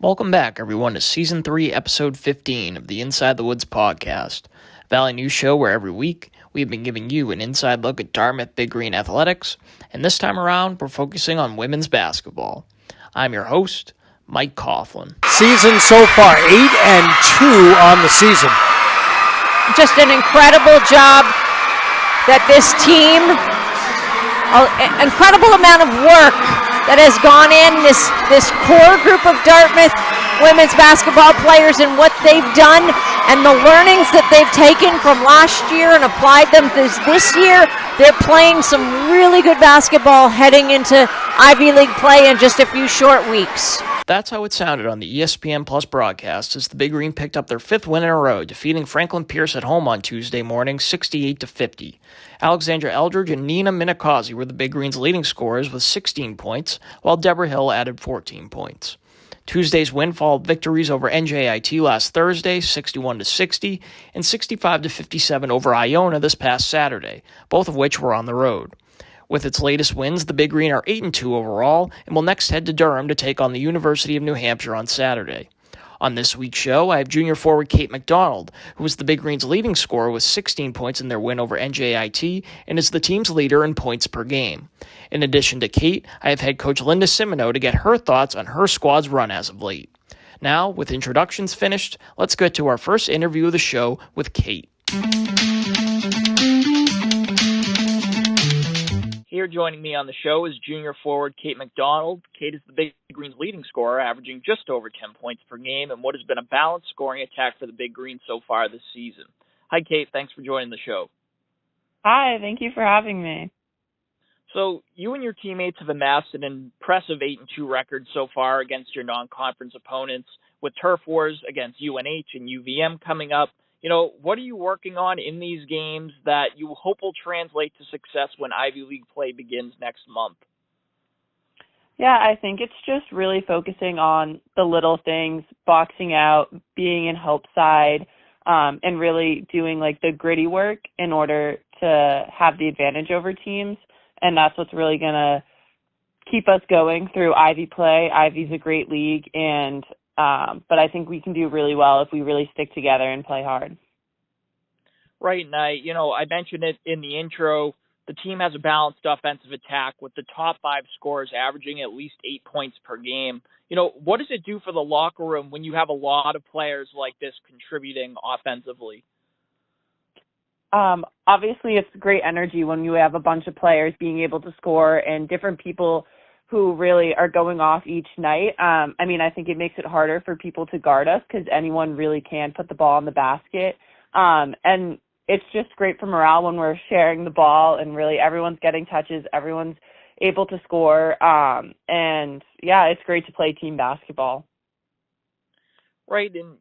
Welcome back, everyone, to Season 3, Episode 15 of the Inside the Woods podcast, a Valley News show where every week we have been giving you an inside look at Dartmouth Big Green athletics, and this time around we're focusing on women's basketball. I'm your host, Mike Coughlin. Season so far, 8-2 on the season. Just an incredible job that this team, an incredible amount of work that has gone in, this core group of Dartmouth women's basketball players and what they've done and the learnings that they've taken from last year and applied them this year. They're playing some really good basketball heading into Ivy League play in just a few short weeks. That's how it sounded on the ESPN Plus broadcast as the Big Green picked up their fifth win in a row, defeating Franklin Pierce at home on Tuesday morning 68-50. Alexandra Eldridge and Nina Minakazi were the Big Green's leading scorers with 16 points, while Deborah Hill added 14 points. Tuesday's win followed victories over NJIT last Thursday, 61-60, and 65-57 over Iona this past Saturday, both of which were on the road. With its latest wins, the Big Green are 8-2 overall and will next head to Durham to take on the University of New Hampshire on Saturday. On this week's show, I have junior forward Cate MacDonald, who was the Big Green's leading scorer with 16 points in their win over NJIT and is the team's leader in points per game. In addition to Cate, I have head coach Linda Cimino to get her thoughts on her squad's run as of late. Now, with introductions finished, let's get to our first interview of the show with Cate. Here joining me on the show is junior forward Cate MacDonald. Cate is the Big Green's leading scorer, averaging just over 10 points per game and what has been a balanced scoring attack for the Big Green so far this season. Hi, Cate. Thanks for joining the show. Hi. Thank you for having me. So you and your teammates have amassed an impressive 8-2 record so far against your non-conference opponents, with turf wars against UNH and UVM coming up. What are you working on in these games that you hope will translate to success when Ivy League play begins next month? Yeah, I think it's just really focusing on the little things, boxing out, being in help side, and really doing the gritty work in order to have the advantage over teams. And that's what's really going to keep us going through Ivy play. Ivy's a great league, but I think we can do really well if we really stick together and play hard. Right, and I mentioned it in the intro. The team has a balanced offensive attack with the top 5 scorers averaging at least 8 points per game. What does it do for the locker room when you have a lot of players like this contributing offensively? Obviously, it's great energy when you have a bunch of players being able to score and different people who really are going off each night. I think it makes it harder for people to guard us because anyone really can put the ball in the basket. And it's just great for morale when we're sharing the ball and really everyone's getting touches, everyone's able to score. And yeah, it's great to play team basketball. Right, and,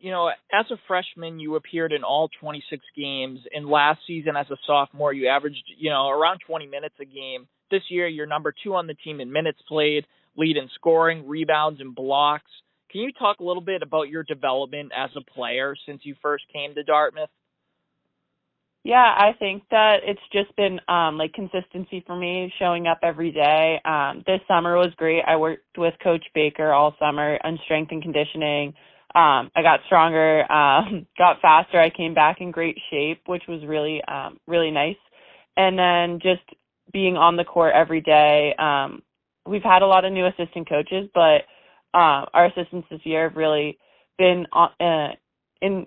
as a freshman, you appeared in all 26 games, and last season as a sophomore, you averaged, around 20 minutes a game. This year, you're number 2 on the team in minutes played, lead in scoring, rebounds, and blocks. Can you talk a little bit about your development as a player since you first came to Dartmouth? Yeah, I think that it's just been consistency for me, showing up every day. This summer was great. I worked with Coach Baker all summer on strength and conditioning. I got stronger, got faster. I came back in great shape, which was really, really nice. And then just being on the court every day. We've had a lot of new assistant coaches, but our assistants this year have really been in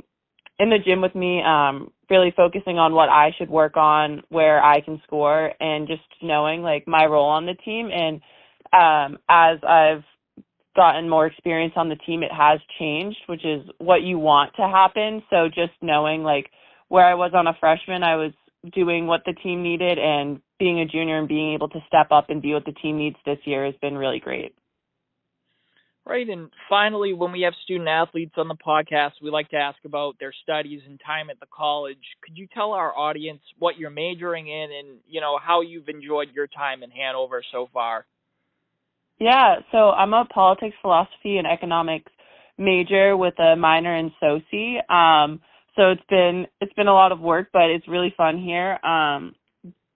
the gym with me, really focusing on what I should work on, where I can score, and just knowing my role on the team. And as I've gotten more experience on the team, it has changed, which is what you want to happen. So just knowing where I was on a freshman, I was doing what the team needed, and being a junior and being able to step up and be what the team needs this year has been really great. Right, and finally, when we have student athletes on the podcast, we like to ask about their studies and time at the college. Could you tell our audience what you're majoring in and, how you've enjoyed your time in Hanover so far? Yeah, so I'm a politics, philosophy, and economics major with a minor in soci. So it's been a lot of work, but it's really fun here.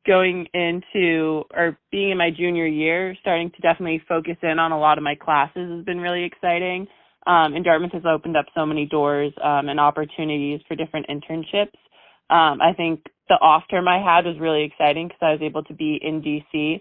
Going into or being in my junior year, starting to definitely focus in on a lot of my classes has been really exciting. And Dartmouth has opened up so many doors and opportunities for different internships. I think the off term I had was really exciting because I was able to be in DC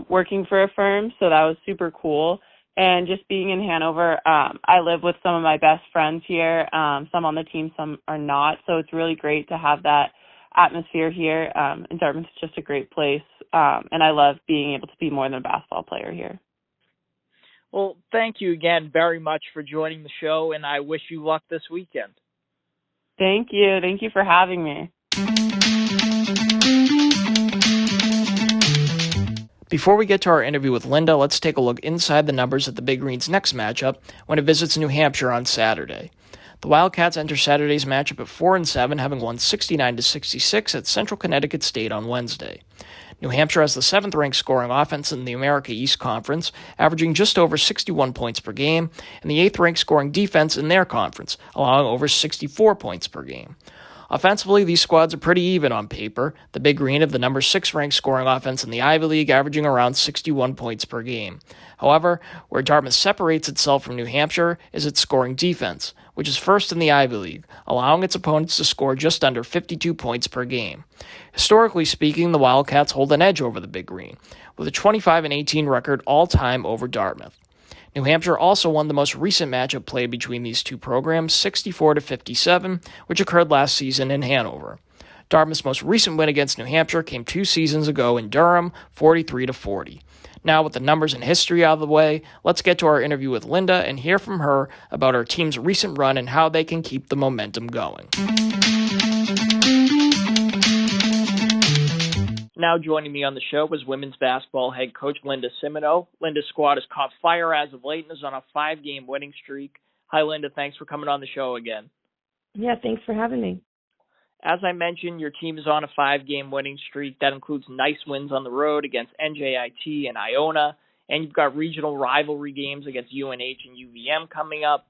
working for a firm, so that was super cool. And just being in Hanover, I live with some of my best friends here, some on the team, some are not, so it's really great to have that atmosphere here. And Dartmouth is just a great place, and I love being able to be more than a basketball player here. Well, thank you again very much for joining the show, and I wish you luck this weekend. Thank you. Thank you for having me. Before we get to our interview with Linda, let's take a look inside the numbers at the Big Green's next matchup when it visits New Hampshire on Saturday. The Wildcats enter Saturday's matchup at 4-7, having won 69-66 at Central Connecticut State on Wednesday. New Hampshire has the 7th-ranked scoring offense in the America East Conference, averaging just over 61 points per game, and the 8th-ranked scoring defense in their conference, allowing over 64 points per game. Offensively, these squads are pretty even on paper. The Big Green have the number 6th-ranked scoring offense in the Ivy League, averaging around 61 points per game. However, where Dartmouth separates itself from New Hampshire is its scoring defense, which is first in the Ivy League, allowing its opponents to score just under 52 points per game. Historically speaking, the Wildcats hold an edge over the Big Green, with a 25-18 record all-time over Dartmouth. New Hampshire also won the most recent matchup played between these two programs, 64-57, which occurred last season in Hanover. Dartmouth's most recent win against New Hampshire came 2 seasons ago in Durham, 43-40. Now, with the numbers and history out of the way, let's get to our interview with Linda and hear from her about our team's recent run and how they can keep the momentum going. Now joining me on the show is women's basketball head coach Linda Cimino. Linda's squad has caught fire as of late and is on a 5-game winning streak. Hi, Linda. Thanks for coming on the show again. Yeah, thanks for having me. As I mentioned, your team is on a 5-game winning streak. That includes nice wins on the road against NJIT and Iona, and you've got regional rivalry games against UNH and UVM coming up.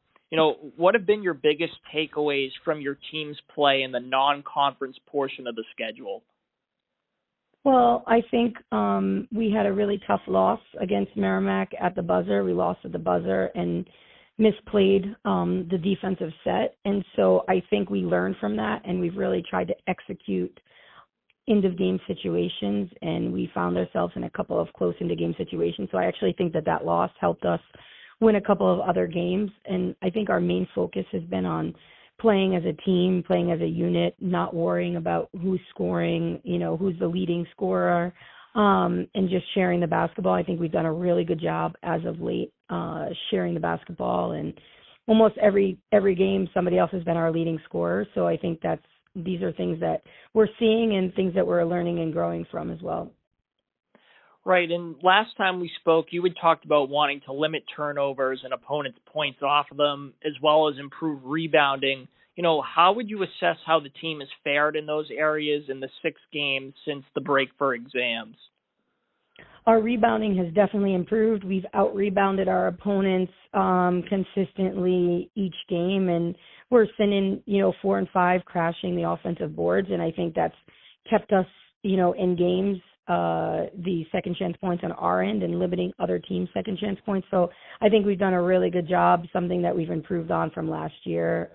What have been your biggest takeaways from your team's play in the non-conference portion of the schedule? Well, I think we had a really tough loss against Merrimack at the buzzer. We lost at the buzzer and misplayed the defensive set. And so I think we learned from that, and we've really tried to execute end-of-game situations, and we found ourselves in a couple of close end-of-game situations. So I actually think that loss helped us win a couple of other games. And I think our main focus has been on playing as a team, playing as a unit, not worrying about who's scoring, who's the leading scorer, and just sharing the basketball. I think we've done a really good job as of late sharing the basketball, and almost every game somebody else has been our leading scorer. So I think these are things that we're seeing and things that we're learning and growing from as well. Right, and last time we spoke, you had talked about wanting to limit turnovers and opponents' points off of them, as well as improve rebounding. How would you assess how the team has fared in those areas in the 6 games since the break for exams? Our rebounding has definitely improved. We've out-rebounded our opponents consistently each game, and we're sending, 4 and 5, crashing the offensive boards, and I think that's kept us, in games, the second chance points on our end and limiting other teams' second chance points. So I think we've done a really good job, something that we've improved on from last year.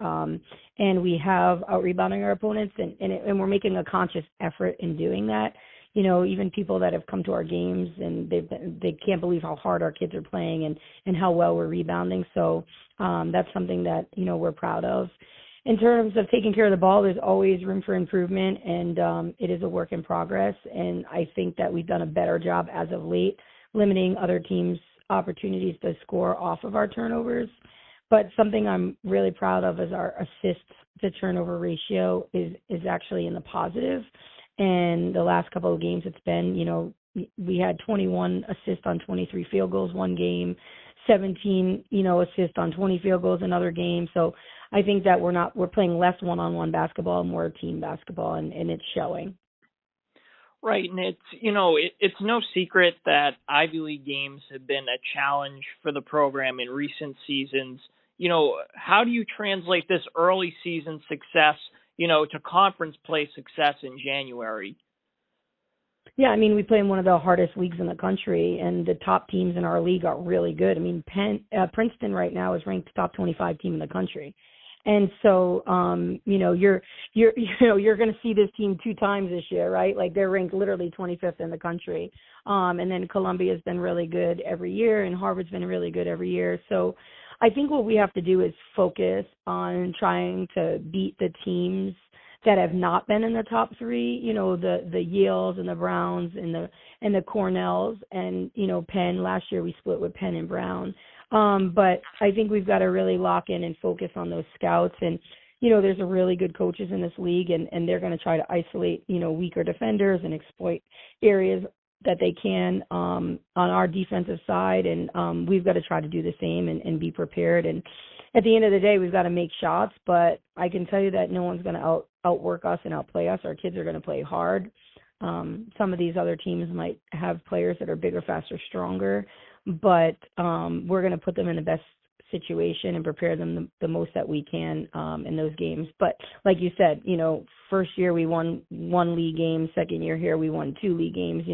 And we have out-rebounding our opponents, and we're making a conscious effort in doing that. Even people that have come to our games, and they can't believe how hard our kids are playing and how well we're rebounding. So that's something that, we're proud of. In terms of taking care of the ball, there's always room for improvement, and it is a work in progress. And I think that we've done a better job as of late, limiting other teams' opportunities to score off of our turnovers. But something I'm really proud of is our assists to turnover ratio is actually in the positive. And the last couple of games, it's been, we had 21 assists on 23 field goals one game, 17, assists on 20 field goals another game. So I think that we're playing less one-on-one basketball, more team basketball, and it's showing. Right, and it's no secret that Ivy League games have been a challenge for the program in recent seasons. How do you translate this early season success, to conference play success in January? Yeah, I mean, we play in one of the hardest leagues in the country, and the top teams in our league are really good. I mean, Princeton right now is ranked top 25 team in the country. And so, you're going to see this team 2 times this year, right? Like they're ranked literally 25th in the country. And then Columbia's been really good every year, and Harvard's been really good every year. So I think what we have to do is focus on trying to beat the teams that have not been in the top 3, the Yales and the Browns and the Cornells and, Penn. Last year we split with Penn and Brown. But I think we've got to really lock in and focus on those scouts. And, there's a really good coaches in this league, and they're going to try to isolate, weaker defenders and exploit areas that they can on our defensive side. And we've got to try to do the same and be prepared. And at the end of the day, we've got to make shots, but I can tell you that no one's going to outwork us and outplay us. Our kids are going to play hard. Some of these other teams might have players that are bigger, faster, stronger, but we're going to put them in the best situation and prepare them the most that we can in those games. But like you said, first year we won 1 league game, second year here we won 2 league games,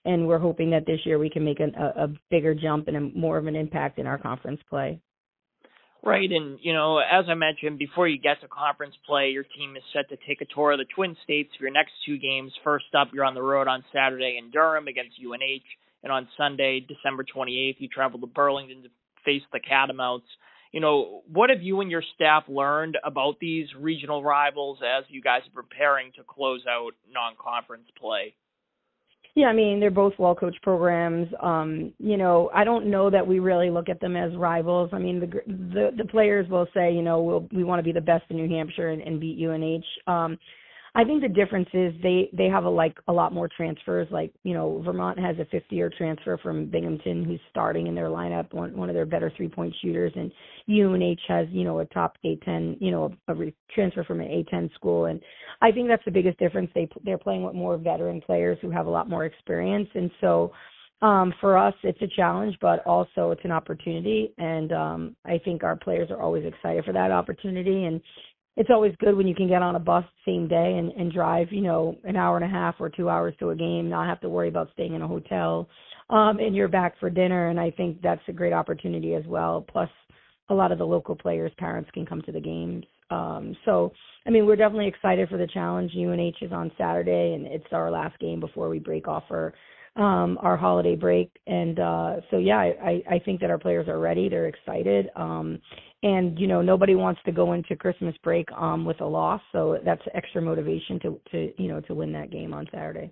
and we're hoping that this year we can make a bigger jump and more of an impact in our conference play. Right, and, as I mentioned, before you get to conference play, your team is set to take a tour of the Twin States for your next 2 games. First up, you're on the road on Saturday in Durham against UNH, and on Sunday, December 28th, you travel to Burlington to face the Catamounts. What have you and your staff learned about these regional rivals as you guys are preparing to close out non-conference play? Yeah, I mean, they're both well-coached programs. I don't know that we really look at them as rivals. I mean, the players will say, we want to be the best in New Hampshire and beat UNH. I think the difference is they have a lot more transfers. Like, Vermont has a 5th-year transfer from Binghamton who's starting in their lineup, one of their better 3-point shooters, and UNH has, a top A10, a transfer from an A10 school. And I think that's the biggest difference. They're playing with more veteran players who have a lot more experience. And so for us, it's a challenge, but also it's an opportunity. And I think our players are always excited for that opportunity. And it's always good when you can get on a bus same day and drive, an hour and a half or 2 hours to a game, not have to worry about staying in a hotel, and you're back for dinner. And I think that's a great opportunity as well. Plus, a lot of the local players' parents can come to the games. So, I mean, we're definitely excited for the challenge. UNH is on Saturday, and it's our last game before we break off for our holiday break. And so, yeah, I think that our players are ready. They're excited. And, nobody wants to go into Christmas break with a loss. So that's extra motivation to win that game on Saturday.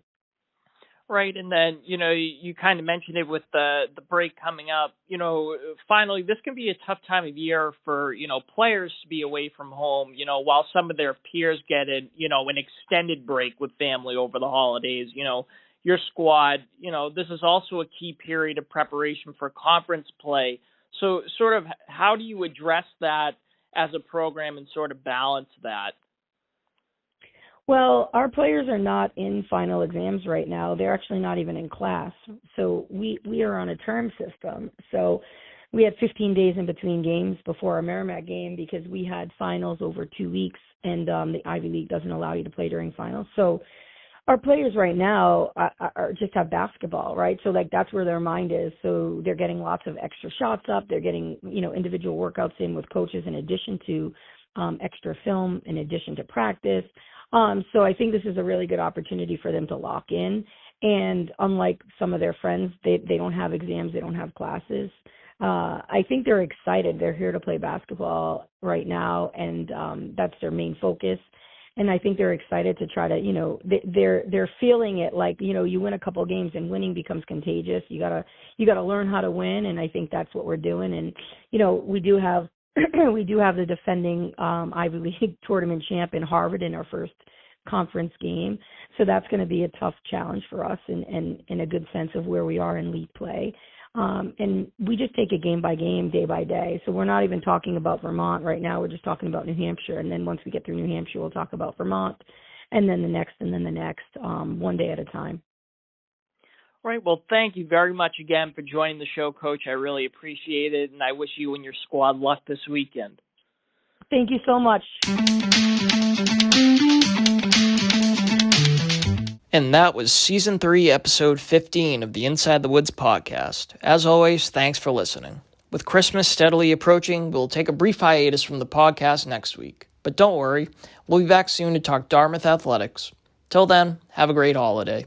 Right, and then, you kind of mentioned it with the break coming up. Finally, this can be a tough time of year for, players to be away from home, while some of their peers get an extended break with family over the holidays. Your squad, this is also a key period of preparation for conference play. So sort of how do you address that as a program and sort of balance that? Well, our players are not in final exams right now. They're actually not even in class. So we are on a term system. So we had 15 days in between games before our Merrimack game because we had finals over 2 weeks, and the Ivy League doesn't allow you to play during finals. So our players right now are just have basketball, right? So that's where their mind is. So they're getting lots of extra shots up. They're getting, individual workouts in with coaches in addition to extra film, in addition to practice. So I think this is a really good opportunity for them to lock in. And unlike some of their friends, they don't have exams. They don't have classes. I think they're excited. They're here to play basketball right now, and that's their main focus. And I think they're excited to try to, they're feeling it like, you win a couple of games and winning becomes contagious. You gotta learn how to win. And I think that's what we're doing. And, we do have the defending Ivy League tournament champ in Harvard in our first conference game. So that's going to be a tough challenge for us and in a good sense of where we are in league play. And we just take it game by game, day by day. So we're not even talking about Vermont right now. We're just talking about New Hampshire. And then once we get through New Hampshire, we'll talk about Vermont and then the next, one day at a time. All right. Well, thank you very much again for joining the show, Coach. I really appreciate it. And I wish you and your squad luck this weekend. Thank you so much. And that was Season 3, Episode 15 of the Inside the Woods podcast. As always, thanks for listening. With Christmas steadily approaching, we'll take a brief hiatus from the podcast next week. But don't worry, we'll be back soon to talk Dartmouth athletics. Till then, have a great holiday.